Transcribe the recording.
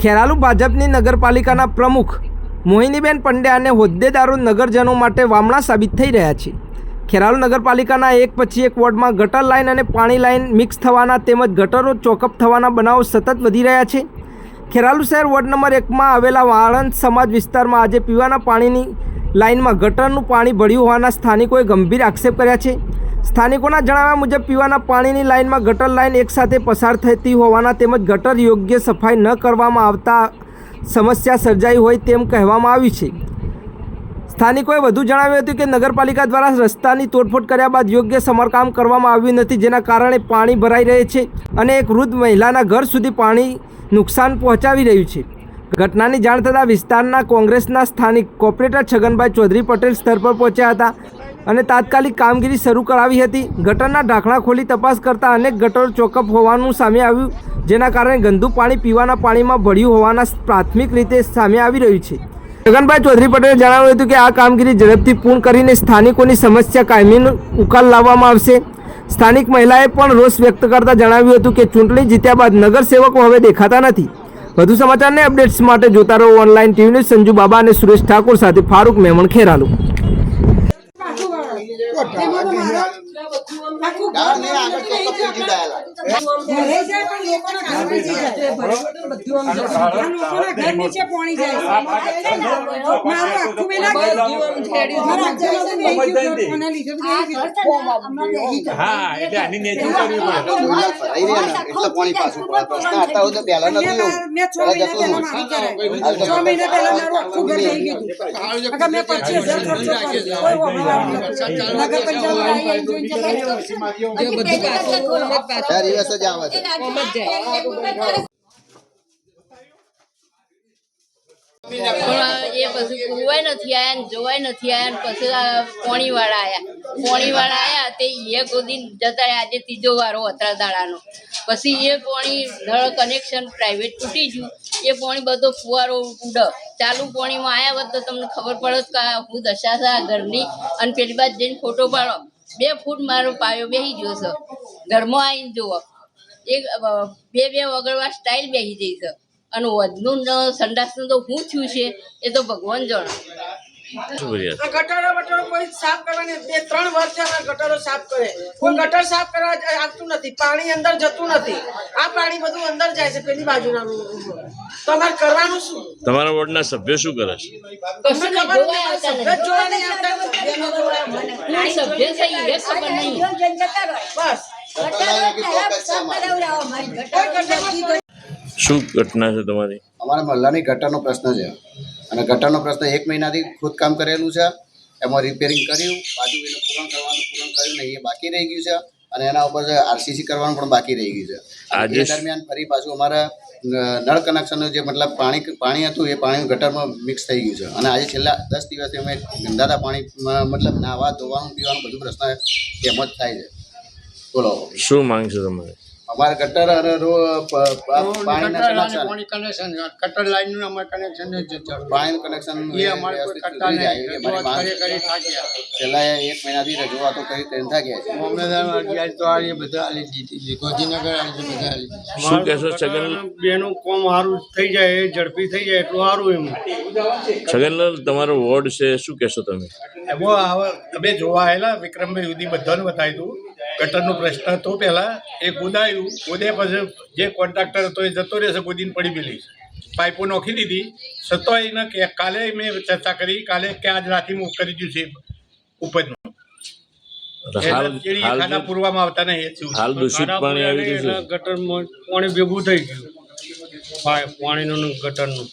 ખેરાલુ ભાજપની નગરપાલિકાના પ્રમુખ મોહિનીબેન પંડ્યા અને હોદ્દેદારો નગરજનો માટે વામણા સાબિત થઈ રહ્યા છે। ખેરાલુ નગરપાલિકાના એક પછી એક વોર્ડમાં ગટર લાઇન અને પાણી લાઇન મિક્સ થવાના તેમજ ગટરો ચોકઅપ થવાના બનાવો સતત વધી રહ્યા છે। ખેરાલુ શહેર વોર્ડ નંબર 1માં આવેલા વાળંદ સમાજ વિસ્તારમાં આજે પીવાના પાણીની લાઇનમાં ગટરનું પાણી ભળ્યું હોવાના સ્થાનિકોએ ગંભીર આક્ષેપ કર્યા છે। સ્થાનિકોના જણાવ્યા મુજબ પીવાના પાણીની લાઇનમાં ગટર લાઇન એકસાથે પસાર થતી હોવાના તેમજ ગટર યોગ્ય સફાઈ ન કરવામાં આવતા સમસ્યા સર્જાઈ હોય તેમ કહેવામાં આવ્યું છે। સ્થાનિકોએ વધુ જણાવ્યું હતું કે નગરપાલિકા દ્વારા રસ્તાની તોડફોડ કર્યા બાદ યોગ્ય સમારકામ કરવામાં આવ્યું નથી, જેના કારણે પાણી ભરાઈ રહે છે અને એક વૃદ્ધ મહિલાના ઘર સુધી પાણી નુકસાન પહોંચાડી રહ્યું છે। ઘટનાની જાણ થતાં વિસ્તારના કોંગ્રેસના સ્થાનિક કોર્પોરેટર છગનભાઈ ચૌધરી પટેલ સ્થળ પર પહોંચ્યા હતા અને તાત્કાલિક કામગીરી શરૂ કરાવી હતી। ગટરના ઢાંકણા ખોલી તપાસ કરતાં અનેક ગટરો ચોકઅપ હોવાનું સામે આવ્યું, જેના કારણે ગંદુ પાણી પીવાના પાણીમાં ભળ્યું હોવાના પ્રાથમિક રીતે સામે આવી રહ્યું છે। છગનભાઈ ચૌધરી પટેલે જણાવ્યું હતું કે આ કામગીરી ઝડપથી પૂર્ણ કરીને સ્થાનિકોની સમસ્યા કાયમી ઉકેલ લાવવામાં આવશે। સ્થાનિક મહિલાએ પણ રોષ વ્યક્ત કરતા જણાવ્યું હતું કે ચૂંટણી જીત્યા બાદ નગરસેવકો હવે દેખાતા નથી। વધુ સમાચારને અપડેટ્સ માટે જોતા રહો ઓનલાઈન ટીવી ન્યૂઝ। સંજુ બાબા અને સુરેશ ઠાકોર સાથે ફારૂક મેમણ, ખેરાલુ। એ પછી કુવાય નથી આયા ને જોવાય નથી આયા ને પછી પોણીવાળા આયા તે એ ગોદી જતા આજે ત્રીજો વારો અત્રા દાડાનો પછી એ પોણી નળ કનેક્શન પ્રાઇવેટ તૂટી ગયું। એ પોણી બધો ફુવારો ઉડ ચાલુ પોણીમાં આયા હોત તો તમને ખબર પડત કે હું દશા છે આ ઘરની। અને પેલી બાદ જઈને ફોટો પાડો 2 ફૂટ મારો પાયો બેસી ગયો છે, ઘરમાં આવીને જુઓ એક બે વગરવા સ્ટાઇલ બેસી જઈ છે અને વધનું સંડાસનું તો શું થયું છે એ તો ભગવાન જાણે। ગટરો કોઈ સાફ કરવાની 2-3 વર્ષ ગટરો સાફ કરે, કોઈ ગટર સાફ કરવા આવતું નથી, પાણી અંદર જતું નથી। આ પાણી બધું અંદર જાય છે પેલી બાજુના। તો અમારે કરવાનું શું? તમારા વોર્ડના સભ્યો શું કરે છે? શું ઘટના છે તમારી? અમારા મહલ્લાની ગટરનો પ્રશ્ન છે અને ગટરનો પ્રશ્ન 1 મહિનાથી ખોદકામ કરેલું છે, એમાં રિપેરિંગ કર્યું, બાજુ એને પૂરણ કર્યું નહીં, એ બાકી રહી ગયું છે અને એના ઉપર આરસીસી કરવાનું પણ બાકી રહી ગયું છે। આજે દરમિયાન ફરી પાછું અમારા નળ કનેક્શનનું જે મતલબ પાણી હતું એ પાણી ગટરમાં મિક્સ થઈ ગયું છે અને આજે છેલ્લા 10 દિવસથી અમે ગંદાતા પાણીમાં મતલબ નાહવા ધોવાનું પીવાનું બધું પ્રશ્ન એમ જ થાય છે। બોલો શું માંગ છે તમારે? અમારે ગટર અને પાણીનું કનેક્શન છેલ્લા 1 મહિનાથી રજૂઆતો કરી ગયા છે। શું કહેશો છગન? બેનું કોમ સારું થઈ જાય, ઝડપી થઈ જાય એટલું સારું એમ। છગનલાલ, તમારો વોર્ડ છે, શું કહેશો તમે? અમે જોવા આવેલા વિક્રમભાઈ સુધી બધાને બતાવ્યું હતું। ગટરનો પ્રશ્ન હતો પહેલાં, એ ગોદાયું, ગોદ્યા પછી જે કોન્ટ્રાક્ટર હતો એ જતો રહેશે, ગોદીને પડી ગયેલી પાઇપો નોખી દીધી। છતાંય એને કે કાલે મેં ચર્ચા કરી, કાલે કે આજ રાતે હું કરી દઉં છે ઉપરનું ખાડા પૂરવામાં આવતા નહીં। હાલ દૂષિત પાણી આવી ગયું છે, ગટરમાં પાણી ભેગું થઈ ગયું, પાણીનું ગટરનું।